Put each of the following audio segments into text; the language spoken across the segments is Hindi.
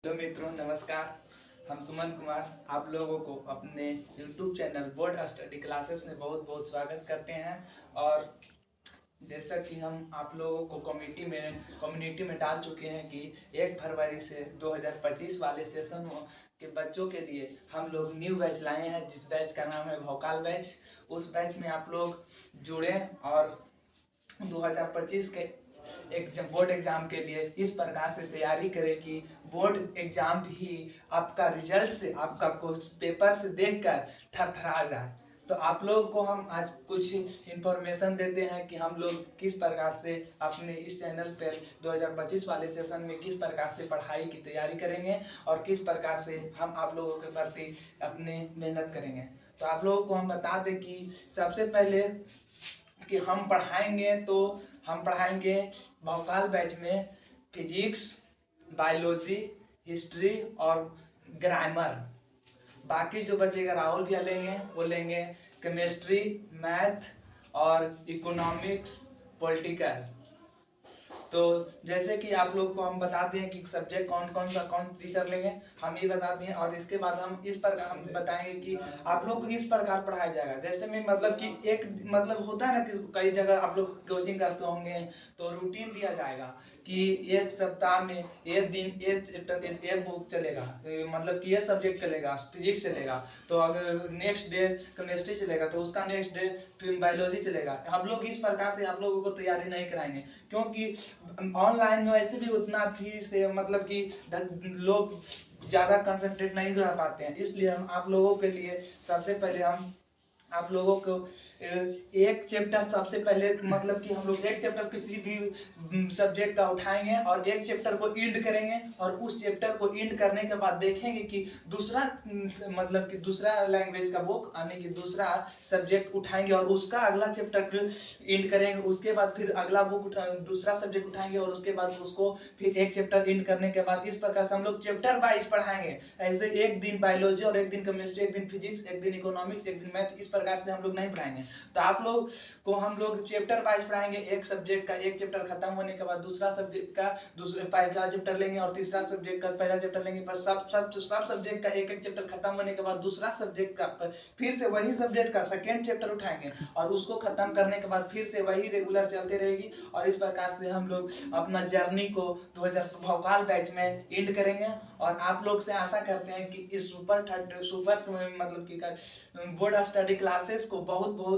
हेलो मित्रों, नमस्कार। हम सुमन कुमार आप लोगों को अपने YouTube channel board study classes में बहुत बहुत स्वागत करते हैं। और जैसा कि हम आप लोगों को कम्युनिटी में डाल चुके हैं कि 1 फरवरी से 2025 वाले सेशन के बच्चों के लिए हम लोग न्यू बैच लाए हैं, जिस बैच का नाम है भोकाल बैच। उस बैच में आप लोग जुड़ें और 2025 के एक बोर्ड एग्जाम के लिए इस प्रकार से तैयारी करें कि बोर्ड एग्जाम भी आपका रिजल्ट से, आपका पेपर से देखकर थरथरा जाए। तो आप लोगों को हम आज कुछ इन्फॉर्मेशन देते हैं कि हम लोग किस प्रकार से अपने इस चैनल पर 2025 वाले सेशन में किस प्रकार से पढ़ाई की तैयारी करेंगे और किस प्रकार से हम आप लोगों के प्रति अपने मेहनत करेंगे। तो आप लोगों को हम बता दें कि सबसे पहले कि हम पढ़ाएंगे भोकाल बैच में फिजिक्स, बायोलॉजी, हिस्ट्री और ग्रामर। बाकी जो बचेगा राहुल भैया लेंगे, वो लेंगे केमिस्ट्री, मैथ और इकोनॉमिक्स, पॉलिटिकल। तो जैसे कि आप लोग को हम बताते हैं कि सब्जेक्ट कौन टीचर लेंगे, हम ये बताते हैं। और इसके बाद हम इस प्रकार हम बताएंगे कि आप लोग को इस प्रकार पढ़ाया जाएगा। जैसे में मतलब कि एक मतलब होता है ना कि कई जगह आप लोग कोचिंग करते होंगे तो रूटीन दिया जाएगा कि एक सप्ताह में एक दिन एक बुक चलेगा, मतलब कि ये सब्जेक्ट चलेगा, फिजिक्स चलेगा, तो अगर नेक्स्ट डे केमिस्ट्री चलेगा तो उसका नेक्स्ट डे फिर बायोलॉजी चलेगा। हम लोग इस प्रकार से आप लोगों को तैयारी नहीं कराएंगे, क्योंकि ऑनलाइन में वैसे भी उतना फी से मतलब कि लोग ज़्यादा कंसंट्रेट नहीं कर पाते हैं। इसलिए हम आप लोगों के लिए सबसे पहले हम आप लोगों को एक चैप्टर सबसे पहले मतलब कि हम लोग एक चैप्टर किसी भी सब्जेक्ट का उठाएंगे और एक चैप्टर को इंड करेंगे और उस चैप्टर को इंड करने के बाद देखेंगे कि दूसरा मतलब कि दूसरा लैंग्वेज का बुक यानी कि दूसरा सब्जेक्ट उठाएंगे और उसका अगला चैप्टर इंड करेंगे। उसके बाद फिर अगला बुक दूसरा सब्जेक्ट उठाएंगे और उसके बाद उसको फिर एक चैप्टर इंड करने के बाद इस प्रकार से हम लोग चैप्टर वाइज पढ़ाएंगे। ऐसे एक दिन बायोलॉजी और एक दिन केमिस्ट्री, एक दिन फिजिक्स, एक दिन इकोनॉमिक्स, एक दिन मैथ, इस प्रकार से हम लोग नहीं पढ़ाएंगे। तो आप लोग को हम लोग चैप्टर वाइज पढ़ाएंगे। एक सब्जेक्ट का एक चैप्टर खत्म होने के बाद दूसरा सब्जेक्ट का दूसरे पहला चैप्टर लेंगे और तीसरा सब्जेक्ट का पहला चैप्टर लेंगे। पर सब सब्जेक्ट का एक एक चैप्टर खत्म होने के बाद दूसरा सब्जेक्ट का फिर से वही सब्जेक्ट का सेकेंड चैप्टर उठाएंगे और उसको खत्म करने के बाद फिर से वही रेगुलर चलते रहेगी। और इस प्रकार से हम लोग अपना जर्नी को 2000 भोकाल बैच में एंड करेंगे। और आप लोग से आशा करते हैं कि इस सुपर मतलब कि बोर्ड स्टडी क्लासेस को बहुत बहुत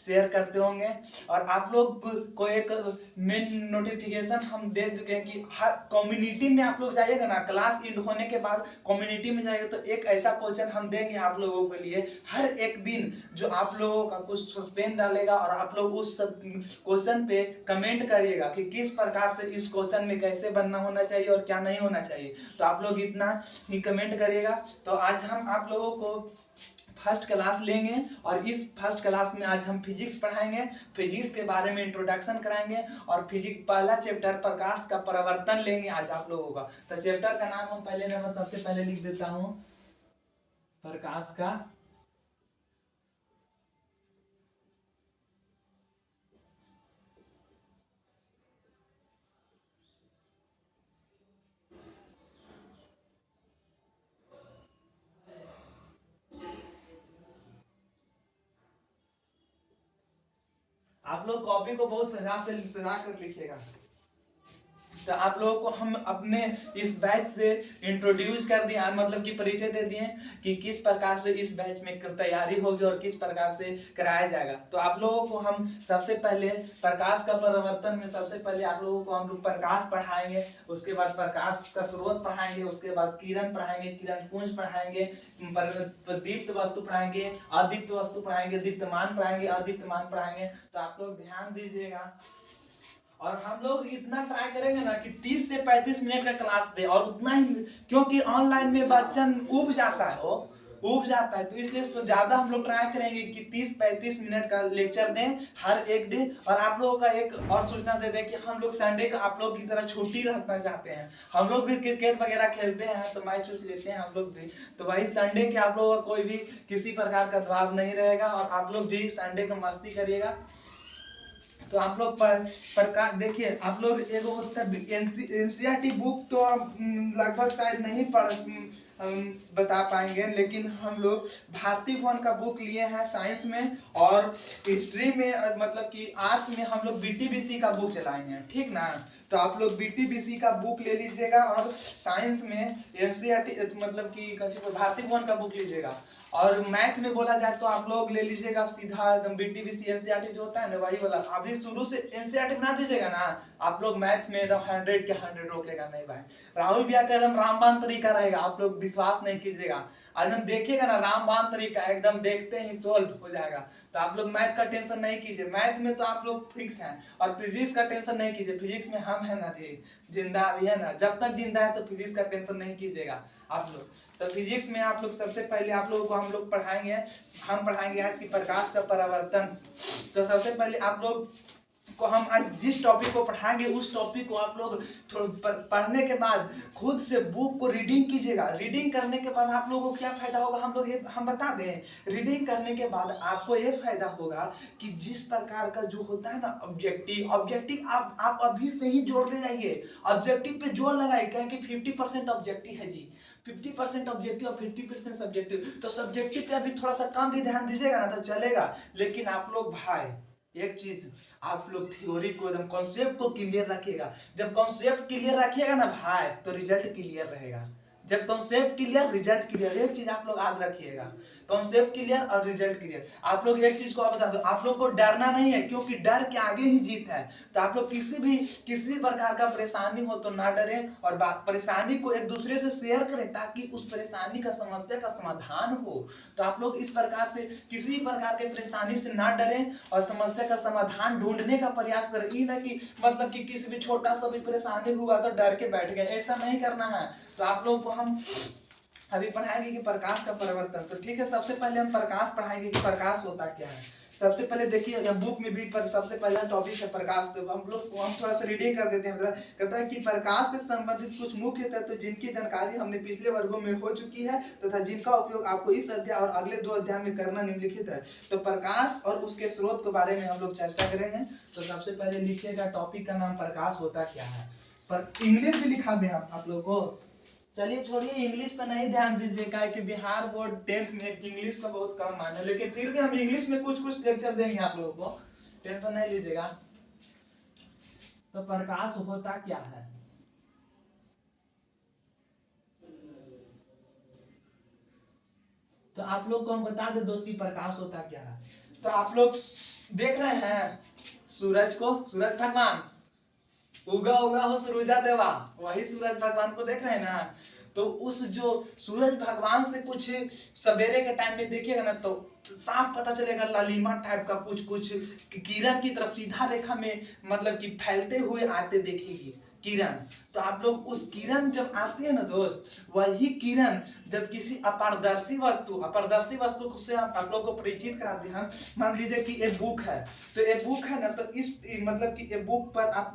शेयर करते होंगे। और आप लोग को एक मेन नोटिफिकेशन हम दे चुके हैं कि हर कम्युनिटी में आप लोग जाइएगा ना, क्लास एंड होने के बाद कम्युनिटी में जाएगा तो एक ऐसा क्वेश्चन हम देंगे आप लोगों के लिए हर एक दिन, जो आप लोगों का कुछ सस्पेंस डालेगा और आप लोग उस क्वेश्चन पे कमेंट करिएगा कि किस प्रकार से इस क्वेश्चन में कैसे बनना होना चाहिए और क्या नहीं होना चाहिए। तो आप लोग इतना ही कमेंट करिएगा। तो आज हम आप लोगों को फर्स्ट क्लास लेंगे और इस फर्स्ट क्लास में आज हम फिजिक्स पढ़ाएंगे। फिजिक्स के बारे में इंट्रोडक्शन कराएंगे और फिजिक्स पहला चैप्टर प्रकाश का परावर्तन लेंगे आज आप लोगों का। तो चैप्टर का नाम हम पहले नंबर सबसे पहले लिख देता हूं, प्रकाश का आप लोग कॉपी को बहुत सजा कर लिखिएगा। तो आप लोगों को हम अपने इस बैच से इंट्रोड्यूस कर दिए, मतलब कि परिचय दे दिए कि किस प्रकार से इस बैच में तैयारी होगी और किस प्रकार से कराया जाएगा। तो आप लोगों को हम सबसे पहले प्रकाश का परावर्तन में सबसे पहले आप लोगों को हम लोग प्रकाश पढ़ाएंगे, उसके बाद प्रकाश का स्रोत पढ़ाएंगे, उसके बाद किरण पढ़ाएंगे, किरण पुंज पढ़ाएंगे, दीप्त वस्तु पढ़ाएंगे, अदीप्त वस्तु पढ़ाएंगे, दीप्तमान पढ़ाएंगे, अदीप्तमान पढ़ाएंगे। तो आप लोग ध्यान दीजिएगा। और हम लोग इतना ट्राई करेंगे ना कि 30 से 35 मिनट का क्लास दे और उतना ही, क्योंकि ऑनलाइन में बच्चा उब जाता है, वो उब जाता है। तो इसलिए तो ज़्यादा हम लोग ट्राई करेंगे कि 30-35 मिनट का लेक्चर दें हर एक दिन। और आप लोगों का एक और सूचना दे दें कि हम लोग संडे का आप लोग की तरह छुट्टी रखना चाहते हैं। हम लोग भी क्रिकेट वगैरह खेलते हैं तो मैच उच लेते हैं हम लोग भी। तो वही संडे के आप लोगों का कोई भी किसी प्रकार का दबाव नहीं रहेगा और आप लोग भी संडे को मस्ती करिएगा। तो आप लोग प्रकार देखिए, आप लोग एगो होता है एनसीईआरटी बुक तो लगभग शायद नहीं बता पाएंगे, लेकिन हम लोग भारतीय भवन का बुक लिए हैं साइंस में, और हिस्ट्री में मतलब कि आर्ट्स में हम लोग बीटीबीसी का बुक चलाएंगे, ठीक ना। तो आप लोग बीटीबीसी का बुक ले लीजिएगा, और साइंस में एनसीईआरटी मतलब कि भारतीय भवन का बुक लीजिएगा। और मैथ में बोला जाए तो आप लोग ले लीजिएगा सीधा एकदम बीटीबीसी एनसीईआरटी जो होता है ना वही वाला। अभी शुरू से एनसीईआरटी बना दीजिएगा ना, आप लोग मैथ में एकदम 100 के 100 रोकेगा नहीं भाई। राहुल भैया का एकदम रामबाण तरीका रहेगा, आप लोग विश्वास नहीं कीजिएगा, एकदम देखिएगा ना रामबाण तरीका, एकदम देखते ही सोल्व हो जाएगा। तो आप लोग मैथ का टेंशन नहीं कीजिए, मैथ में तो आप लोग फिक्स हैं। और फिजिक्स का टेंशन नहीं कीजिए, फिजिक्स में हम है ना जी, जिंदा अभी है ना, जब तक जिंदा है तो फिजिक्स का टेंशन नहीं कीजिएगा आप लोग। तो फिजिक्स में आप लोग सबसे पहले आप लोगों को हम लोग पढ़ाएंगे, हम पढ़ाएंगे आज की प्रकाश का परावर्तन। तो सबसे पहले आप लोग को हम आज जिस टॉपिक को पढ़ाएंगे उस टॉपिक को आप लोग पढ़ने के बाद खुद से बुक को रीडिंग कीजिएगा। रीडिंग करने के बाद आप लोगों को क्या फायदा होगा हम बता दें। रीडिंग करने के बाद आपको ये फायदा होगा कि जिस प्रकार का जो होता है ना ऑब्जेक्टिव आप अभी से ही जोड़ते जाइए, ऑब्जेक्टिव पे जोर लगाइए, क्योंकि 50% ऑब्जेक्टिव है जी, 50% ऑब्जेक्टिव और 50% सब्जेक्टिव। तो सब्जेक्टिव पे अभी थोड़ा सा कम भी ध्यान दीजिएगा ना तो चलेगा, लेकिन आप लोग भाई एक चीज, आप लोग थ्योरी को एकदम कॉन्सेप्ट को क्लियर रखिएगा। जब कॉन्सेप्ट क्लियर रखिएगा ना भाई तो रिजल्ट क्लियर रहेगा। जब कॉन्सेप्ट क्लियर रिजल्ट क्लियर, एक चीज आप लोग याद रखिएगा, कॉन्सेप्ट क्लियर और रिजल्ट क्लियर। आप लोग एक चीज को बता दो, आप लोग को डरना नहीं है, क्योंकि डर के आगे ही जीत है। तो आप लोग किसी प्रकार का परेशानी हो तो ना डरें, और परेशानी को एक दूसरे से शेयर करें ताकि उस परेशानी का समस्या का समाधान हो। तो आप लोग इस प्रकार से किसी प्रकार के परेशानी से ना डरें और समस्या का समाधान ढूंढने का प्रयास करें। ये ना कि मतलब कि किसी भी छोटा सा भी परेशानी हुआ तो डर के बैठ गए, ऐसा नहीं करना है। तो आप लोग को हम अभी पढ़ाएंगे कि प्रकाश का परिवर्तन। तो ठीक है, सबसे पहले हम प्रकाश पढ़ाएंगे कि प्रकाश होता क्या है। सबसे पहले देखिए बुक में भी सबसे पहला टॉपिक है प्रकाश। तो हम थोड़ा सा रीडिंग कर देते हैं। कहता है कि प्रकाश से संबंधित कुछ मुख्य तत्व जिनकी जानकारी हमने पिछले वर्गों में हो चुकी है तथा जिनका उपयोग आपको इस अध्याय और अगले 2 अध्याय में करना निम्नलिखित है। तो प्रकाश और उसके स्रोत के बारे में हम लोग चर्चा करेंगे। तो सबसे पहले लिखिएगा टॉपिक का नाम प्रकाश होता क्या है। पर इंग्लिश भी लिखा दें आप लोग को। चलिए छोड़िए, इंग्लिश पर नहीं ध्यान दीजिएगा कि बिहार बोर्ड 10th में इंग्लिश का बहुत कम मान है, लेकिन फिर भी हम इंग्लिश में कुछ लेक्चर देंगे आप लोगों को, टेंशन नहीं लीजिएगा। तो प्रकाश होता क्या है। तो आप लोग को हम बता दें दोस्त की प्रकाश होता क्या है। तो आप लोग देख रहे हैं सूरज को, सूरज भगवान उगा उगा हो सूरजा देवा, वही सूरज भगवान को देख रहे हैं ना। तो उस जो सूरज भगवान से कुछ सवेरे के टाइम में देखिएगा ना तो साफ पता चलेगा लालिमा टाइप का कुछ किरण की तरफ सीधा रेखा में मतलब कि फैलते हुए आते देखेगी किरण। तो आप लोग उस किरण जब आती है ना दोस्त, वही किरण जब किसी अपारदर्शी वस्तु से आप लोग को परिचित कराते हैं। मान लीजिए कि एक बुक है, तो एक बुक है ना, तो इस मतलब कि एक बुक पर आप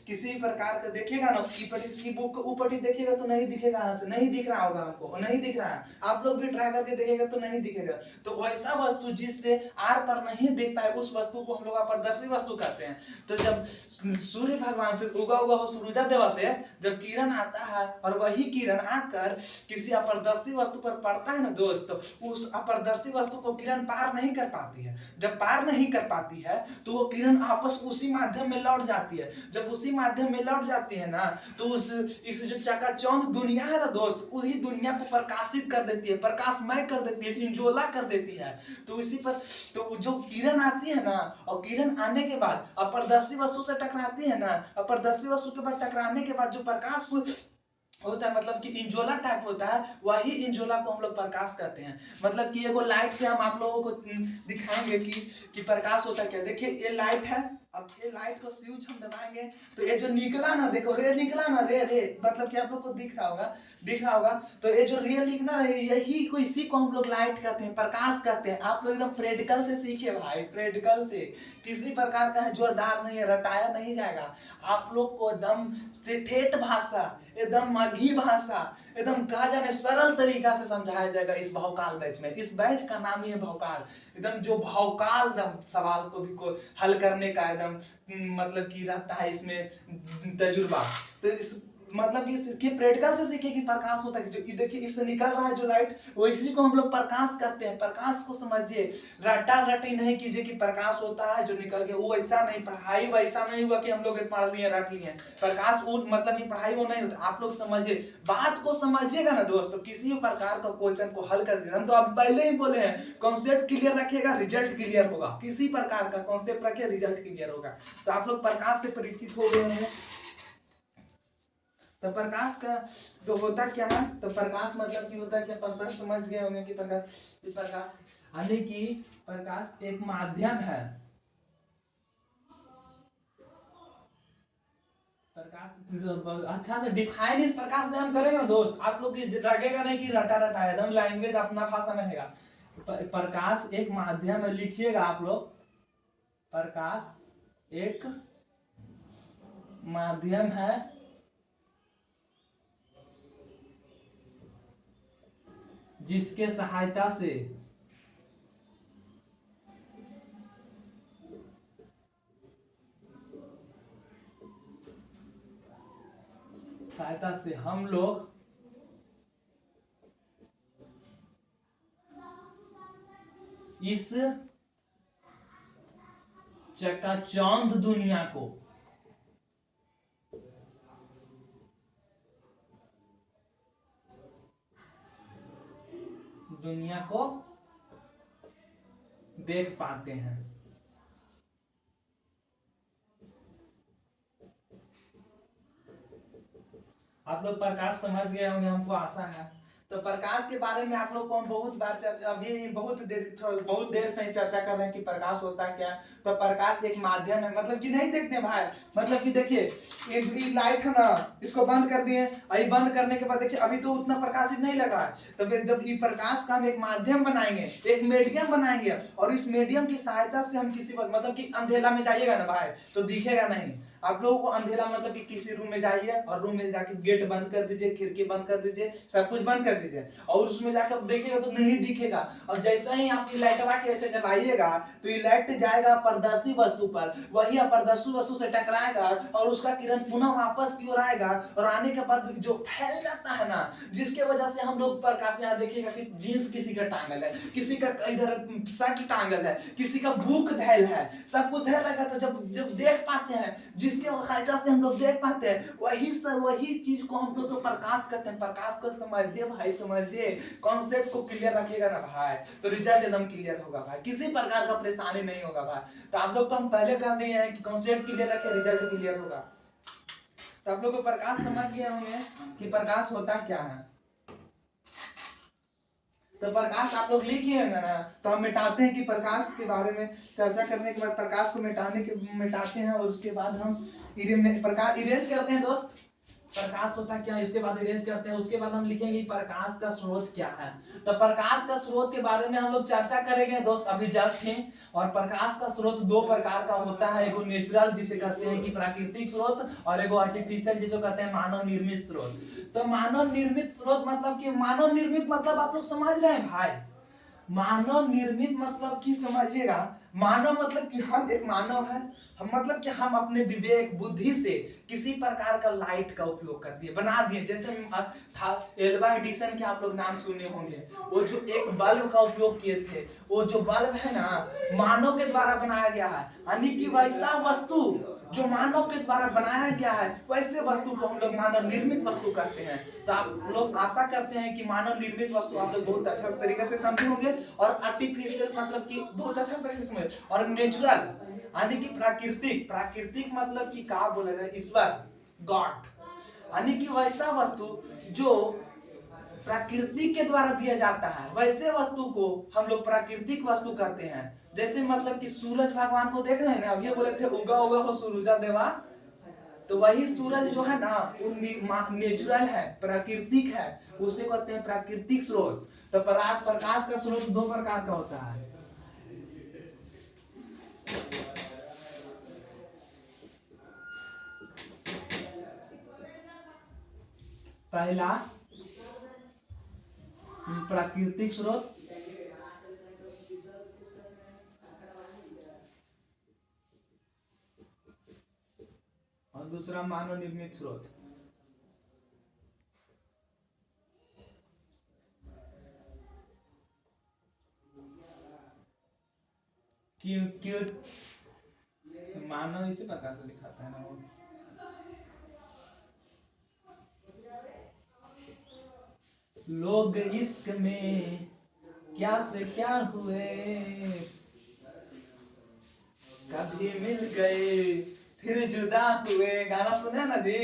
किसी प्रकार का देखिएगा ना, इसकी बुक को ऊपर ही देखिएगा तो नहीं दिखेगा, यहाँ से नहीं दिख रहा होगा आपको, नहीं दिख रहा है। आप लोग भी ट्राई करके देखिएगा तो नहीं दिखेगा। तो वैसा वस्तु जिससे आर पर नहीं देख पाए उस वस्तु को हम लोग अपारदर्शी वस्तु कहते हैं। तो जब सूर्य भगवान से उगा हुआ हो सूरजा देवा से जब किरण आता है और वही किरण आकर किसी अपारदर्शी वस्तु पर पड़ता है ना दोस्त, तो उस अपारदर्शी वस्तु को किरण पार नहीं कर पाती है। जब पार नहीं कर पाती है तो वो किरण वापस उसी माध्यम में लौट जाती है। जब उसी माध्यम में लौट जाती है ना तो इस जो चकाचौंध दुनिया है ना दोस्त, वही दुनिया को प्रकाशित कर देती है, प्रकाशमय कर देती है, इंजोला कर देती है। तो इसी पर तो जो किरण आती है ना, और किरण आने के बाद अपारदर्शी वस्तु से टकराती है ना, अपारदर्शी वस्तु के बाद टकराने के बाद जो प्रकाश होता है मतलब कि इंजोला टाइप होता है, वही इंजोला को हम लोग प्रकाश कहते हैं। मतलब कि एगो लाइट से हम आप लोगों को दिखाएंगे कि प्रकाश होता क्या। देखिए ये लाइट है, अब ये लाइट को स्विच हम दबाएंगे तो ये जो निकला ना, देखो रे निकला ना, रे मतलब कि आप लोग को दिख रहा होगा। तो ये जो रे निकला यही को, इसी को हम लोग लाइट कहते हैं, प्रकाश कहते हैं। आप लोग एकदम प्रैक्टिकल से सीखे भाई, प्रैक्टिकल से, किसी प्रकार का जोरदार नहीं है, रटाया नहीं जाएगा। आप लोग को एकदम से ठेठ भाषा एकदम मघी भाषा, एकदम कहा जाने सरल तरीका से समझाया जाएगा इस भावकाल बैच में। इस बैच का नाम ही है भावकाल। एकदम जो भावकाल एकदम सवाल को भी को हल करने का एकदम मतलब कि रहता है इसमें तजुर्बा। तो इस मतलब कि प्रैक्टिकल से सीखे कि प्रकाश होता है। जो देखिए इससे निकल रहा है जो लाइट, वो इसी को हम लोग प्रकाश कहते हैं। प्रकाश को समझिए, रटा रटी नहीं कीजिए कि प्रकाश होता है जो निकल गया, वो ऐसा नहीं। पढ़ाई वैसा नहीं हुआ कि हम लोग पढ़ लिए रट लिए। प्रकाश वो मतलब कि पढ़ाई वो नहीं होता। आप लोग समझिए, बात को समझिएगा ना दोस्त, तो किसी भी प्रकार का क्वेश्चन को हल कर दीजिए। हम तो अब पहले ही बोले हैं, कॉन्सेप्ट क्लियर रखिएगा रिजल्ट क्लियर होगा। किसी प्रकार का कॉन्सेप्ट रखिए रिजल्ट क्लियर होगा। तो आप लोग प्रकाश से परिचित हो गए हैं। तो प्रकाश का तो होता क्या है, तो प्रकाश मतलब कि होता है क्या, प्रकाश समझ गए होंगे कि प्रकाश यानी कि प्रकाश एक माध्यम है। प्रकाश अच्छा से डिफाइन इस प्रकाश से हम करेंगे दोस्त, आप लोग लगेगा नहीं कि रटा रटा है, एकदम लैंग्वेज अपना भाषा में रहेगा। प्रकाश एक माध्यम है, लिखिएगा आप लोग, प्रकाश एक माध्यम है जिसके सहायता से हम लोग इस चकाचौंध दुनिया को देख पाते हैं। आप लोग प्रकाश समझ गए होंगे, हमको आशा है। तो प्रकाश के बारे में आप लोग को हम बहुत बार चर्चा, अभी बहुत देर से चर्चा कर रहे हैं कि प्रकाश होता क्या है। तो प्रकाश एक माध्यम है, मतलब कि नहीं देखते भाई, मतलब कि देखिए ये लाइट है ना, इसको बंद कर दिए, अभी बंद करने के बाद देखिए अभी तो उतना प्रकाशित नहीं लगा है। तो जब ये प्रकाश का हम एक माध्यम बनाएंगे, एक मीडियम बनाएंगे, और इस मीडियम की सहायता से हम किसी मतलब कि अंधेरा में जाइएगा ना भाई तो दिखेगा नहीं। आप लोगों को अंधेरा मतलब कि किसी रूम में जाइए और रूम में जाके गेट बंद कर दीजिए, खिड़की बंद कर दीजिए, सब कुछ बंद कर दीजिए, और उसमें जाकर देखिएगा तो नहीं दिखेगा। और जैसे ही आप लाइट के ऐसे जलाइएगा तो ये लाइट जाएगा पारदर्शी वस्तु पर, वही अपारदर्शी वस्तु से टकराएगा और उसका किरण पुनः वापस की ओर आएगा, और आने के बाद जो फैल जाता है ना, जिसके वजह से हम लोग प्रकाश में देखिएगा कि जींस किसी का टांगल है, किसी का इधर शर्ट टांगल है, किसी का बुक धैल है, सब कुछ धैल रहेगा। तो जब देख पाते हैं, जिसके सहायता से हम लोग देख पाते हैं, वही चीज को हम लोग तो प्रकाश कहते हैं। प्रकाश को समझिए भाई, समझिए, कॉन्सेप्ट को क्लियर रखिएगा ना भाई, तो रिजल्ट एकदम क्लियर होगा भाई, किसी प्रकार का परेशानी नहीं होगा भाई। तो आप लोग तो हम पहले कह दिए हैं कि कॉन्सेप्ट क्लियर रखे रिजल्ट क्लियर होगा। तो आप लोग को प्रकाश समझ गए होंगे कि प्रकाश होता क्या है। तो प्रकाश आप लोग लिखिए ना, तो हम मिटाते हैं कि प्रकाश के बारे में चर्चा करने के बाद प्रकाश को मिटाते हैं, और उसके बाद हम प्रकाश इरेज करते हैं दोस्त। प्रकाश होता क्या है, इसके बाद इरेज करते हैं, उसके बाद हम लिखेंगे प्रकाश का स्रोत क्या है। तो प्रकाश का स्रोत के बारे में हम लोग चर्चा करेंगे दोस्त अभी जस्ट ही। और प्रकाश का स्रोत दो प्रकार का होता है, एगो नेचुरल जिसे कहते हैं कि प्राकृतिक स्रोत, और एगो आर्टिफिशियल जिसे कहते हैं मानव निर्मित स्रोत। तो मानव निर्मित स्रोत मतलब कि मानव निर्मित मतलब आप लोग समझ रहे हैं भाई, मानव निर्मित मतलब कि समझिएगा, मानव मतलब कि हम एक मानव है, हम मतलब कि हम अपने विवेक बुद्धि से किसी प्रकार का लाइट का उपयोग कर दिए, बना दिए। जैसे था एल्वा एडिसन के आप लोग नाम सुने होंगे, वो जो एक बल्ब का उपयोग किए थे, वो जो बल्ब है ना मानव के द्वारा बनाया गया है, यानी कि वैसा वस्तु जो मानव के द्वारा बनाया गया है, वैसे वस्तु को हम लोग मानव निर्मित वस्तु कहते हैं। तो आप लोग आशा करते हैं कि मानव निर्मित वस्तु आप लोग बहुत अच्छा तरीके से समझे होंगे, और आर्टिफिशियल मतलब कि बहुत अच्छा तरीके से समझे, और नेचुरल यानी कि प्राकृतिक, प्राकृतिक मतलब कि क्या बोला जाए, ईश्वर, गॉड, यानी कि वैसा वस्तु जो प्रकृति के द्वारा दिया जाता है, वैसे वस्तु को हम लोग प्राकृतिक वस्तु कहते हैं। जैसे मतलब कि सूरज भगवान को देख रहे हैं ना, अभी बोले थे उगा उगा हो सूरजा देवा, तो वही सूरज जो है ना वो नेचुरल है, प्राकृतिक है, उसे कहते हैं प्राकृतिक स्रोत। तो प्रकाश का स्रोत दो प्रकार का होता है। पहला प्राकृतिक स्रोत, और दूसरा मानव निर्मित स्रोत। क्यों क्यों मानव इसी प्रकार से दिखाता है ना वो। लोग इश्क में क्या से क्या हुए, कभी मिल गए फिर जुदा हुए। गाना सुने ना जी,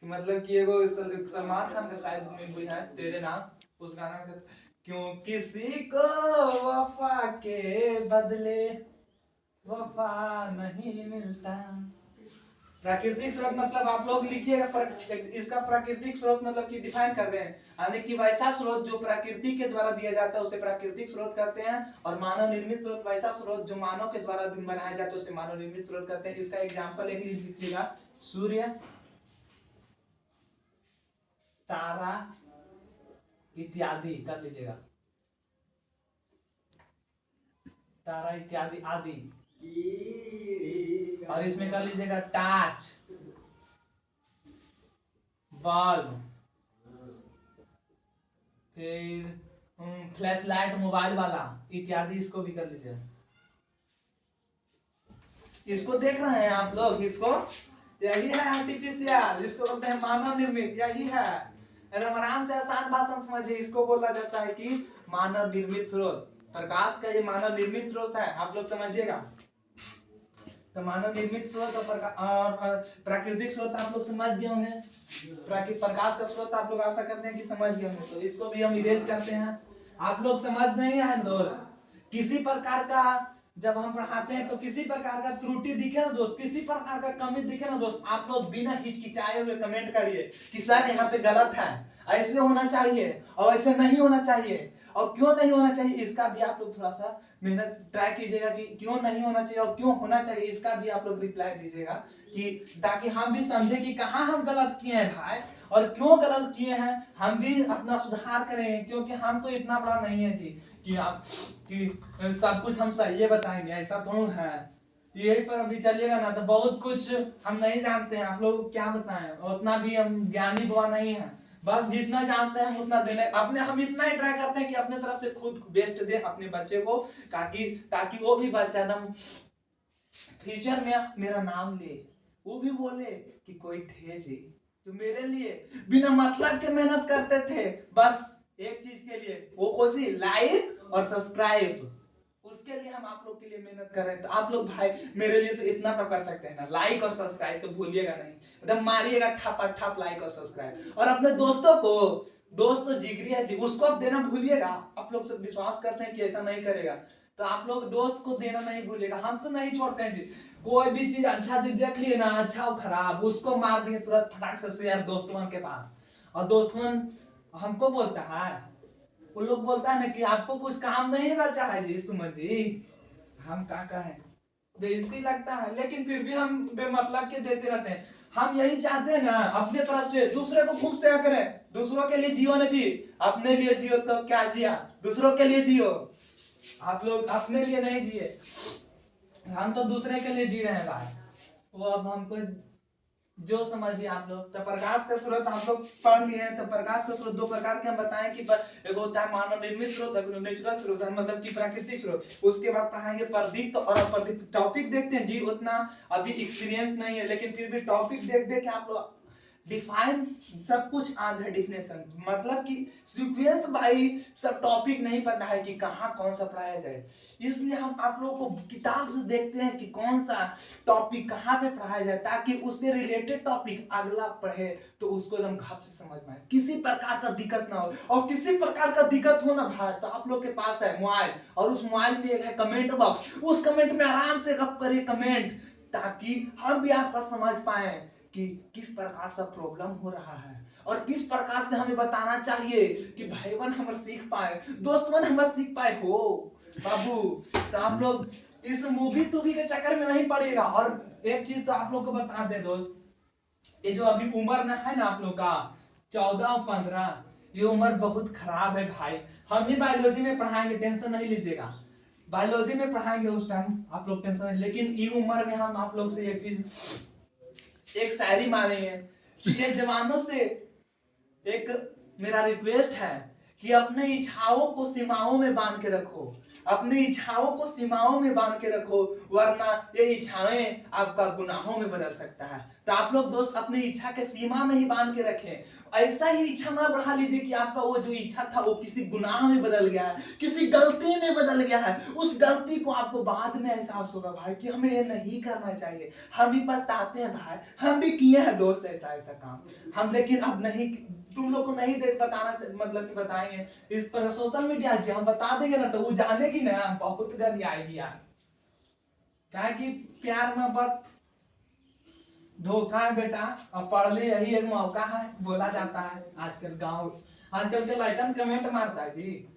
कि मतलब कि एगो सलमान खान का शायद मूवी है तेरे नाम, उस गाना में क्यों किसी को वफा के बदले वफा नहीं मिलता। प्राकृतिक स्रोत मतलब आप लोग लिखिएगा, इसका प्राकृतिक स्रोत मतलब कि डिफाइन कर रहे हैं, यानी कि वैसा स्रोत जो प्रकृति के द्वारा दिया जाता है उसे प्राकृतिक स्रोत कहते हैं, और मानव निर्मित स्रोत वैसा स्रोत जो मानव के द्वारा बनाया जाता है उसे मानव निर्मित स्रोत कहते हैं। इसका एग्जांपल एक लिखिएगा, सूर्य, तारा इत्यादि कर लीजिएगा, तारा इत्यादि आदि। और इसमें कर लीजिएगा टार्च, बल्ब, फिर फ्लैश लाइट मोबाइल वाला इत्यादि, इसको भी कर लीजिए। इसको देख रहे हैं आप लोग, इसको यही है आर्टिफिशियल, इसको बोलते हैं मानव निर्मित, यही है। एकदम आराम से आसान भाषा में समझिए, इसको बोला जाता है कि मानव निर्मित स्रोत। प्रकाश का ये मानव निर्मित स्रोत है, आप लोग समझिएगा। तो मानव निर्मित स्रोत और प्राकृतिक स्रोत आप लोग समझ गए होंगे। प्रकाश का स्रोत आप लोग आशा करते हैं कि समझ गए होंगे, तो इसको भी हम इरेज करते हैं। आप लोग समझ नहीं है दोस्त, किसी प्रकार का जब हम पढ़ाते हैं तो किसी प्रकार का त्रुटि दिखे ना दोस्त, किसी प्रकार का कमी दिखे ना दोस्त, आप लोग बिना हिचकिचाए हुए कमेंट करिए कि सर यहाँ पे गलत है, ऐसे होना चाहिए और ऐसे नहीं होना चाहिए, और क्यों नहीं होना चाहिए इसका भी आप लोग थोड़ा सा मेहनत ट्राई कीजिएगा कि क्यों नहीं होना चाहिए और क्यों होना चाहिए, इसका भी आप लोग रिप्लाई दीजिएगा, कि ताकि हम भी समझे कि कहाँ हम गलत किए हैं भाई और क्यों गलत किए हैं, हम भी अपना सुधार करें। क्योंकि हम तो इतना बड़ा नहीं है जी कि आप कि सब कुछ हम सही बताएंगे, ऐसा थोड़ा है। यही पर अभी चलिएगा ना तो बहुत कुछ हम नहीं जानते हैं, आप लोग क्या बताएं, उतना भी हम ज्ञानी बुआ नहीं है। बस जितना जानते हैं हम उतना देने, अपने हम इतना ही ट्राई करते हैं कि अपने तरफ से खुद बेस्ट दे अपने बच्चे को, ताकि वो भी बच्चा एकदम फ्यूचर में मेरा नाम ले, वो भी बोले कि कोई थे जी जो मेरे लिए बिना मतलब के मेहनत करते थे, बस एक चीज के लिए, वो खुशी लाइक और सब्सक्राइब, उसके लिए हम आप लोग के लिए मेहनत कर रहे हैं। तो आप लोग भाई मेरे लिए तो इतना तो कर सकते हैं ना, लाइक और सब्सक्राइब तो भूलिएगा नहीं, एकदम मारिएगा ठप ठप लाइक और सब्सक्राइब। और अपने दोस्तों को, दोस्त तो जिगरी है जी, उसको आप देना भूलिएगा। आप लोग सब विश्वास करते हैं कि ऐसा नहीं करेगा, तो आप लोग दोस्त को देना नहीं भूलिएगा। हम तो नहीं छोड़ते हैं जी, कोई भी चीज अच्छा चीज देख लिए ना, अच्छा और खराब, उसको मार देंगे तुरंत फटाक से शेयर दोस्तों के पास। और दोस्तों हमको बोलता है, वो लोग बोलता है ना कि आपको कुछ काम नहीं बचा है जी सुमन जी, हम क्या कहें, बेइज्जती लगता है, लेकिन फिर भी हम बेमतलब के देते रहते हैं। हम यही चाहते हैं ना अपने तरफ से दूसरे को खूब शेयर करें, दूसरों के लिए जियो ना जी, अपने लिए जियो तो क्या जिया, दूसरों के लिए जियो। आप लोग अपने लिए नहीं जिए, हम तो दूसरे के लिए जी रहे हैं भाई। वो अब हमको जो समझिए आप लोग। तो प्रकाश का स्रोत आप लोग पढ़ लिए हैं। तो प्रकाश का स्रोत दो प्रकार के हम बताएं कि एक होता है मानव निर्मित स्रोत, एक नेचुरल स्रोत है, मतलब कि प्राकृतिक स्रोत। उसके बाद पढ़ाएंगे प्रदीप्त और अप्रदीप्त। टॉपिक देखते हैं जी, उतना अभी एक्सपीरियंस नहीं है, लेकिन फिर भी टॉपिक देख देख के आप लोग डिफाइन सब कुछ आधा है डिफिनेशन, मतलब कि सीक्वेंस बाई सब टॉपिक नहीं पता है कि कहाँ कौन सा पढ़ाया जाए, इसलिए हम आप लोगों को किताब से देखते हैं कि कौन सा टॉपिक कहाँ पे पढ़ाया जाए, ताकि उससे रिलेटेड टॉपिक अगला पढ़े तो उसको एकदम घप से समझ में आए, किसी प्रकार का दिक्कत ना हो। और किसी प्रकार का दिक्कत हो ना भाई, तो आप लोग के पास है मोबाइल, और उस मोबाइल में एक है कमेंट बॉक्स, उस कमेंट में आराम से गप करिए कमेंट, ताकि हम भी आपका समझ पाए कि किस प्रकार से प्रॉब्लम हो रहा है और किस प्रकार से हमें बताना चाहिए कि भाईवन हम सीख पाए, दोस्तवन हम सीख पाए हो बाबू। तो आप लोग इस मूवी तूवी के चक्कर में नहीं पड़ेगा। और एक चीज तो आप लोग को बता दे दोस्त, ये जो अभी उम्र ना है ना आप लोग का 14 15, ये उम्र बहुत खराब है भाई। हम ही बायोलॉजी में पढ़ाएंगे, टेंशन नहीं लीजिएगा। बायोलॉजी में पढ़ाएंगे उस टाइम, आप लोग टेंशन नहीं। लेकिन ये उम्र में हम आप लोग से एक चीज, एक शायरी मांगेंगे कि ये जवानों से एक मेरा रिक्वेस्ट है कि अपने इच्छाओं को सीमाओं में बांध के रखो, अपनी इच्छाओं को सीमाओं में बांध के रखो, वरना ये इच्छाएं आपका गुनाहों में बदल सकता है। तो आप लोग दोस्त अपनी इच्छा के सीमा में ही बांध के रखें। ऐसा ही इच्छा ना बढ़ा लीजिए कि आपका वो जो इच्छा था वो किसी गुनाह में बदल गया है, किसी गलती में बदल गया है। उस गलती को आपको बाद में एहसास होगा भाई कि हमें ये नहीं करना चाहिए। हम भी पछताते हैं भाई, हम भी किए हैं दोस्त ऐसा ऐसा काम हम, लेकिन अब नहीं, तुम लोग को नहीं देख बताना, मतलब कि बताएंगे इस पर सोशल मीडिया पे हम बता देंगे ना तो वो जाने की ना बहुत गंदी आएगी यार। क्या कि प्यार मोहब्बत धोखा है बेटा, अब पढ़ ले, यही एक मौका है, बोला जाता है आजकल गांव, आजकल के लड़कन कमेंट मारता है जी।